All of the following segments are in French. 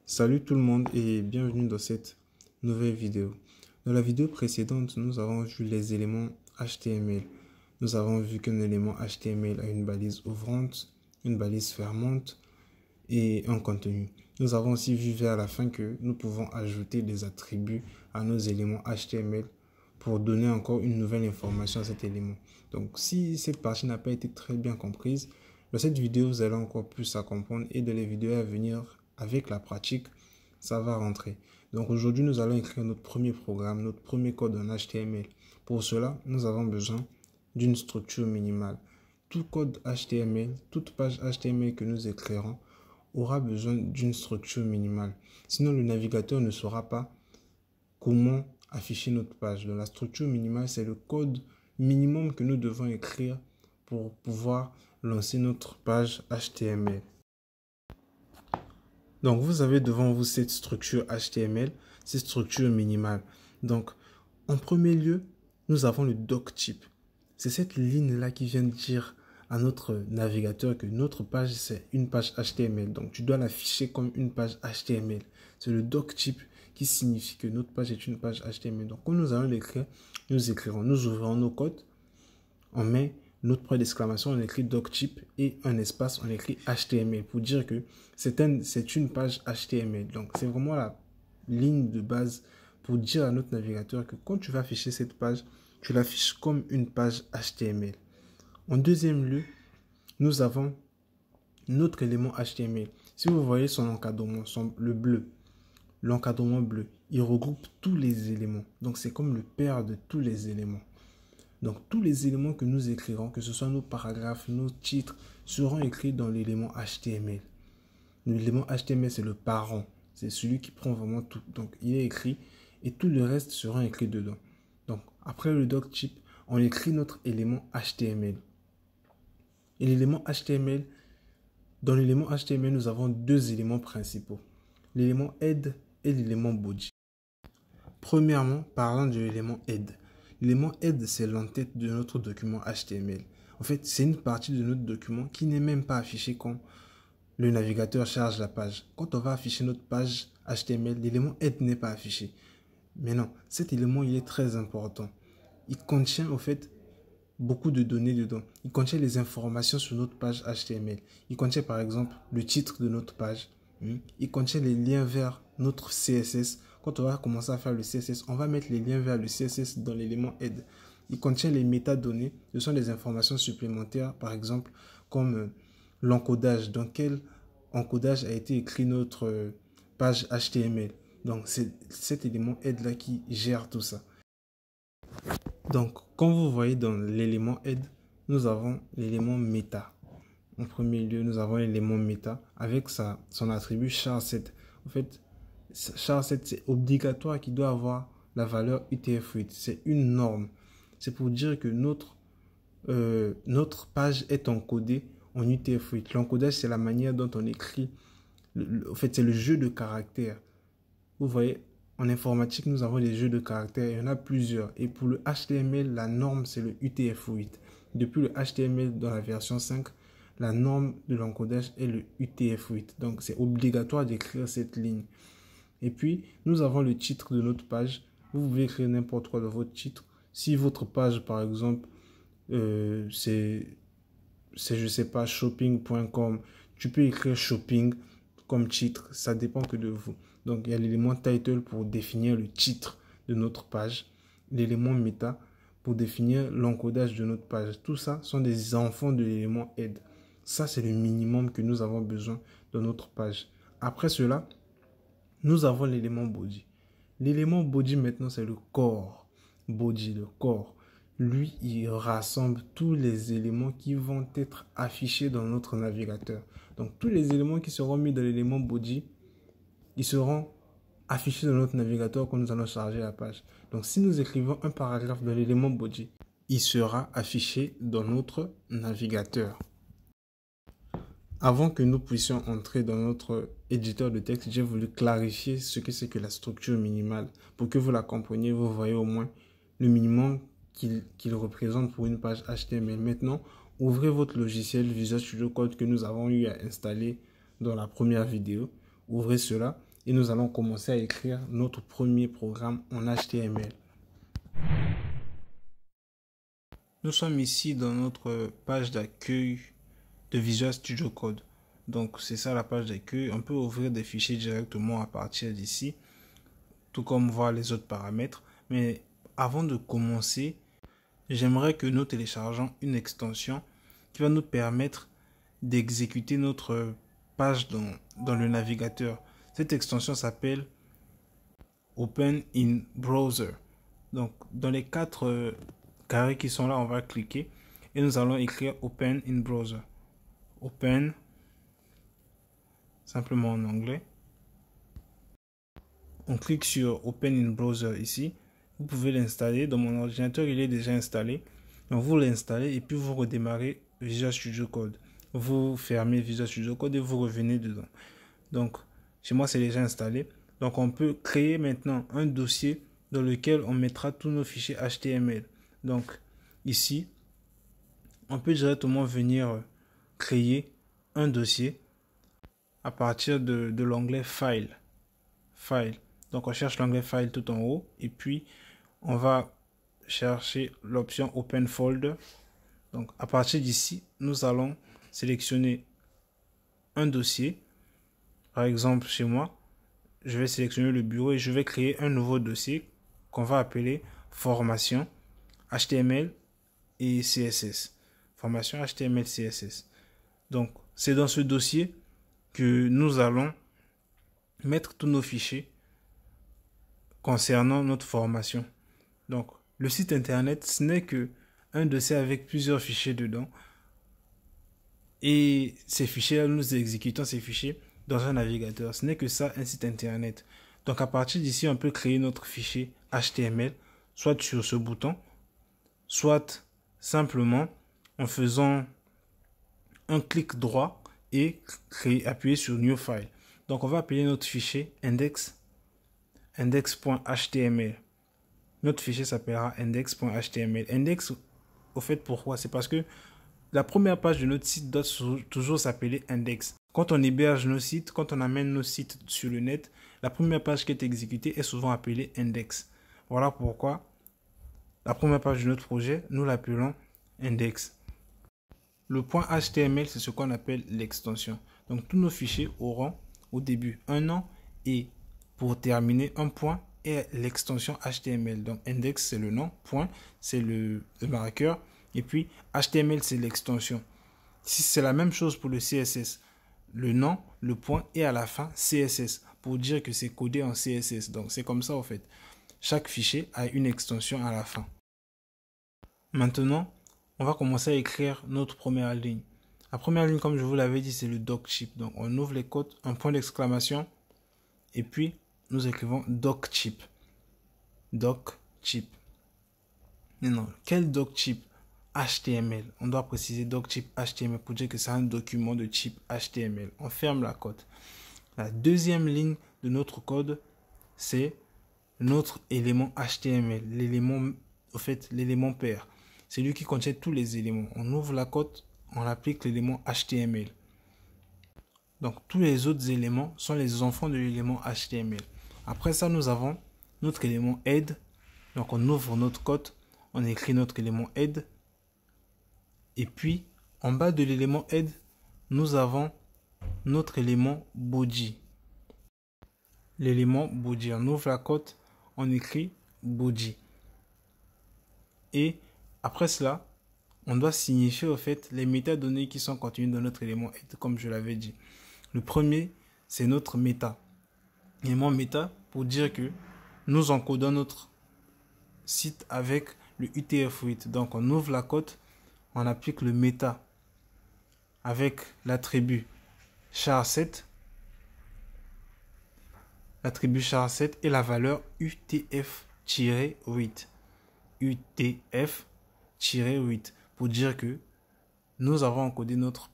Salut tout le monde et bienvenue dans cette nouvelle vidéo. Dans la vidéo précédente, nous avons vu les éléments HTML. Nous avons vu qu'un élément HTML a une balise ouvrante, une balise fermante et un contenu. Nous avons aussi vu vers la fin que nous pouvons ajouter des attributs à nos éléments HTML pour donner encore une nouvelle information à cet élément. Donc si cette partie n'a pas été très bien comprise, dans cette vidéo, vous allez encore plus à comprendre et dans les vidéos à venir, avec la pratique, ça va rentrer. Donc aujourd'hui, nous allons écrire notre premier programme, notre premier code en HTML. Pour cela, nous avons besoin d'une structure minimale. Tout code HTML, toute page HTML que nous écrirons aura besoin d'une structure minimale. Sinon, le navigateur ne saura pas comment afficher notre page. Donc, la structure minimale, c'est le code minimum que nous devons écrire pour pouvoir lancer notre page HTML. Donc, vous avez devant vous cette structure HTML, cette structure minimale. Donc, en premier lieu, nous avons le doctype. C'est cette ligne-là qui vient de dire à notre navigateur que notre page, c'est une page HTML. Donc, tu dois l'afficher comme une page HTML. C'est le doctype qui signifie que notre page est une page HTML. Donc, quand nous allons l'écrire, nous écrirons, nous ouvrons nos codes, on met notre point d'exclamation, on écrit doctype et un espace, on écrit HTML pour dire que c'est une page HTML. Donc, c'est vraiment la ligne de base pour dire à notre navigateur que quand tu vas afficher cette page, tu l'affiches comme une page HTML. En deuxième lieu, nous avons notre élément HTML. Si vous voyez son encadrement, le bleu, l'encadrement bleu, il regroupe tous les éléments. Donc, c'est comme le père de tous les éléments. Donc, tous les éléments que nous écrirons, que ce soit nos paragraphes, nos titres, seront écrits dans l'élément HTML. L'élément HTML, c'est le parent. C'est celui qui prend vraiment tout. Donc, il est écrit et tout le reste sera écrit dedans. Donc, après le doctype, on écrit notre élément HTML. Et l'élément HTML, dans l'élément HTML, nous avons deux éléments principaux. L'élément head et l'élément body. Premièrement, parlons de l'élément head. L'élément head, c'est l'entête de notre document HTML. En fait, c'est une partie de notre document qui n'est même pas affichée quand le navigateur charge la page. Quand on va afficher notre page HTML, l'élément head n'est pas affiché. Mais non, cet élément, il est très important. Il contient, en fait, beaucoup de données dedans. Il contient les informations sur notre page HTML. Il contient, par exemple, le titre de notre page. Il contient les liens vers notre CSS. Quand on va commencer à faire le CSS, on va mettre les liens vers le CSS dans l'élément head. Il contient les métadonnées. Ce sont des informations supplémentaires, par exemple, comme l'encodage. Dans quel encodage a été écrit notre page HTML. Donc, c'est cet élément head-là qui gère tout ça. Donc, comme vous voyez dans l'élément head, nous avons l'élément meta. En premier lieu, nous avons l'élément meta avec son attribut char7. En fait, char7, c'est obligatoire qu'il doit avoir la valeur UTF-8. C'est une norme. C'est pour dire que notre page est encodée en UTF-8. L'encodage, c'est la manière dont on écrit. En fait, c'est le jeu de caractères. Vous voyez, en informatique, nous avons des jeux de caractères. Il y en a plusieurs. Et pour le HTML, la norme, c'est le UTF-8. Depuis le HTML dans la version 5, la norme de l'encodage est le UTF-8. Donc, c'est obligatoire d'écrire cette ligne. Et puis, nous avons le titre de notre page. Vous pouvez écrire n'importe quoi dans votre titre. Si votre page, par exemple, c'est, je sais pas, shopping.com, tu peux écrire shopping comme titre. Ça dépend que de vous. Donc, il y a l'élément title pour définir le titre de notre page. L'élément meta pour définir l'encodage de notre page. Tout ça sont des enfants de l'élément head. Ça, c'est le minimum que nous avons besoin dans notre page. Après cela, nous avons l'élément body. L'élément body, maintenant, c'est le corps. Body, le corps. Lui, il rassemble tous les éléments qui vont être affichés dans notre navigateur. Donc, tous les éléments qui seront mis dans l'élément body, ils seront affichés dans notre navigateur quand nous allons charger la page. Donc, si nous écrivons un paragraphe dans l'élément body, il sera affiché dans notre navigateur. Avant que nous puissions entrer dans notre éditeur de texte, j'ai voulu clarifier ce que c'est que la structure minimale. Pour que vous la compreniez, vous voyez au moins le minimum qu'il représente pour une page HTML. Maintenant, ouvrez votre logiciel Visual Studio Code que nous avons eu à installer dans la première vidéo. Ouvrez cela et nous allons commencer à écrire notre premier programme en HTML. Nous sommes ici dans notre page d'accueil de Visual Studio Code. Donc c'est ça la page d'accueil. On peut ouvrir des fichiers directement à partir d'ici, tout comme voir les autres paramètres. Mais avant de commencer, j'aimerais que nous téléchargeons une extension qui va nous permettre d'exécuter notre page dans le navigateur. Cette extension s'appelle Open in Browser. Donc dans les 4 carrés qui sont là, on va cliquer et nous allons écrire Open in Browser. Open, simplement en anglais. On clique sur Open in Browser ici. Vous pouvez l'installer. Dans mon ordinateur, il est déjà installé. Donc vous l'installez et puis vous redémarrez Visual Studio Code. Vous fermez Visual Studio Code et vous revenez dedans. Donc chez moi, c'est déjà installé. Donc on peut créer maintenant un dossier dans lequel on mettra tous nos fichiers HTML. Donc ici, on peut directement venir créer un dossier à partir de l'onglet File. File. Donc on cherche l'onglet File tout en haut et puis on va chercher l'option Open Folder. Donc à partir d'ici, nous allons sélectionner un dossier. Par exemple, chez moi, je vais sélectionner le bureau et je vais créer un nouveau dossier qu'on va appeler Formation HTML et CSS. Formation HTML CSS. Donc c'est dans ce dossier que nous allons mettre tous nos fichiers concernant notre formation. Donc, le site internet, ce n'est que un dossier avec plusieurs fichiers dedans. Et ces fichiers, nous exécutons ces fichiers dans un navigateur. Ce n'est que ça, un site internet. Donc, à partir d'ici, on peut créer notre fichier HTML, soit sur ce bouton, soit simplement en faisant un clic droit et appuyer sur New File. Donc, on va appeler notre fichier index.html. Notre fichier s'appellera index.html. Index, au fait, pourquoi? C'est parce que la première page de notre site doit toujours s'appeler index. Quand on héberge nos sites, quand on amène nos sites sur le net, la première page qui est exécutée est souvent appelée index. Voilà pourquoi la première page de notre projet, nous l'appelons index. Le point HTML, c'est ce qu'on appelle l'extension. Donc, tous nos fichiers auront au début un nom et pour terminer un point et l'extension HTML. Donc, index, c'est le nom, point, c'est le marqueur, et puis HTML, c'est l'extension. Si c'est la même chose pour le CSS, le nom, le point et à la fin CSS, pour dire que c'est codé en CSS. Donc, c'est comme ça, en fait. Chaque fichier a une extension à la fin. Maintenant, on va commencer à écrire notre première ligne. La première ligne, comme je vous l'avais dit, c'est le docchip. Donc, on ouvre les côtes, un point d'exclamation, et puis nous écrivons docchip. Docchip. Maintenant, quel docchip? HTML. On doit préciser docchip HTML pour dire que c'est un document de type HTML. On ferme la côte. La deuxième ligne de notre code, c'est notre élément HTML. L'élément, au fait, l'élément pair. C'est lui qui contient tous les éléments. On ouvre la côte, on applique l'élément HTML. Donc, tous les autres éléments sont les enfants de l'élément HTML. Après ça, nous avons notre élément head. Donc, on ouvre notre code, on écrit notre élément head. Et puis, en bas de l'élément head, nous avons notre élément body. L'élément body. On ouvre la côte, on écrit body. Et après cela, on doit signifier au fait les métadonnées qui sont contenues dans notre élément head, comme je l'avais dit. Le premier, c'est notre méta. Élément méta pour dire que nous encodons notre site avec le UTF-8. Donc, on ouvre la côte, on applique le méta avec l'attribut char7, l'attribut char7 et la valeur UTF-8. UTF-8 pour dire que nous avons encodé notre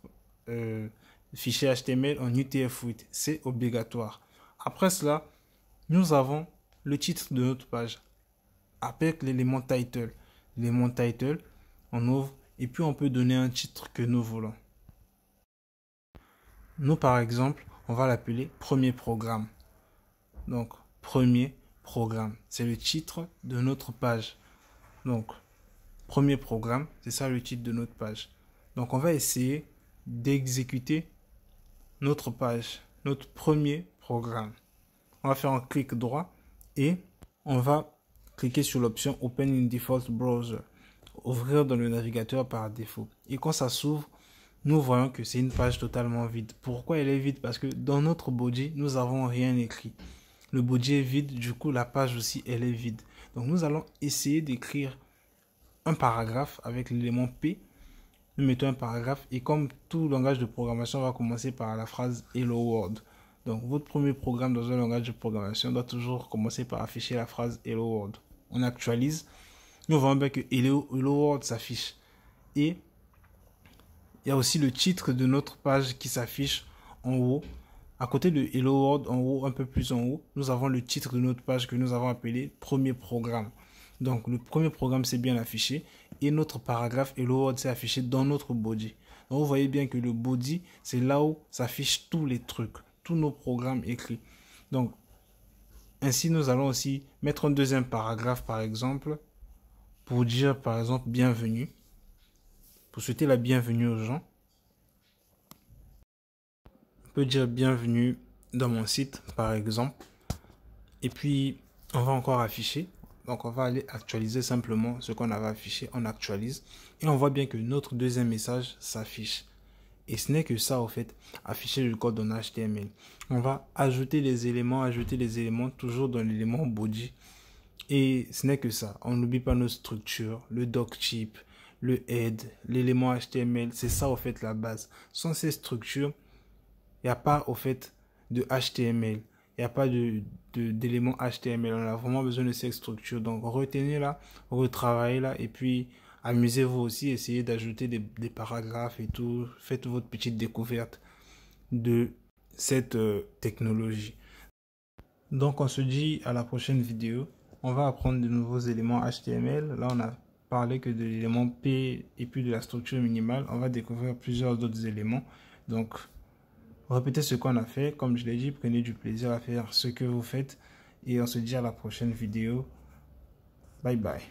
fichier HTML en UTF-8. C'est obligatoire. Après cela, nous avons le titre de notre page avec l'élément title. L'élément title, on ouvre et puis on peut donner un titre que nous voulons. Nous, par exemple, on va l'appeler premier programme. Donc, premier programme, c'est le titre de notre page. Donc, premier programme, c'est ça le titre de notre page. Donc, on va essayer d'exécuter notre page, notre premier programme. On va faire un clic droit et on va cliquer sur l'option Open in Default Browser, ouvrir dans le navigateur par défaut. Et quand ça s'ouvre, nous voyons que c'est une page totalement vide. Pourquoi elle est vide? Parce que dans notre body, nous n'avons rien écrit. Le body est vide, du coup la page aussi elle est vide. Donc nous allons essayer d'écrire un paragraphe avec l'élément P. Nous mettons un paragraphe et comme tout langage de programmation, on va commencer par la phrase Hello World. Donc votre premier programme dans un langage de programmation doit toujours commencer par afficher la phrase Hello World. On actualise, nous voyons bien que Hello World s'affiche. Et il y a aussi le titre de notre page qui s'affiche en haut. À côté de Hello World, en haut, un peu plus en haut, nous avons le titre de notre page que nous avons appelé premier programme. Donc le premier programme c'est bien affiché et notre paragraphe Hello World c'est affiché dans notre body. Donc vous voyez bien que le body c'est là où s'affichent tous les trucs, tous nos programmes écrits. Donc ainsi nous allons aussi mettre un deuxième paragraphe par exemple pour dire par exemple bienvenue, pour souhaiter la bienvenue aux gens. On peut dire bienvenue dans mon site par exemple et puis on va encore afficher. Donc on va aller actualiser simplement ce qu'on avait affiché, on actualise et on voit bien que notre deuxième message s'affiche. Et ce n'est que ça au fait, afficher le code en HTML. On va ajouter les éléments toujours dans l'élément body. Et ce n'est que ça, on n'oublie pas nos structures, le doctype, le head, l'élément HTML, c'est ça au fait la base. Sans ces structures, il n'y a pas au fait de HTML. Il n'y a pas d'éléments HTML. On a vraiment besoin de cette structure. Donc, retenez-la, retravaillez-la et puis amusez-vous aussi. Essayez d'ajouter des paragraphes et tout. Faites votre petite découverte de cette technologie. Donc, on se dit à la prochaine vidéo. On va apprendre de nouveaux éléments HTML. Là, on a parlé que de l'élément P et puis de la structure minimale. On va découvrir plusieurs autres éléments. Donc, répétez ce qu'on a fait. Comme je l'ai dit, prenez du plaisir à faire ce que vous faites. Et on se dit à la prochaine vidéo. Bye bye.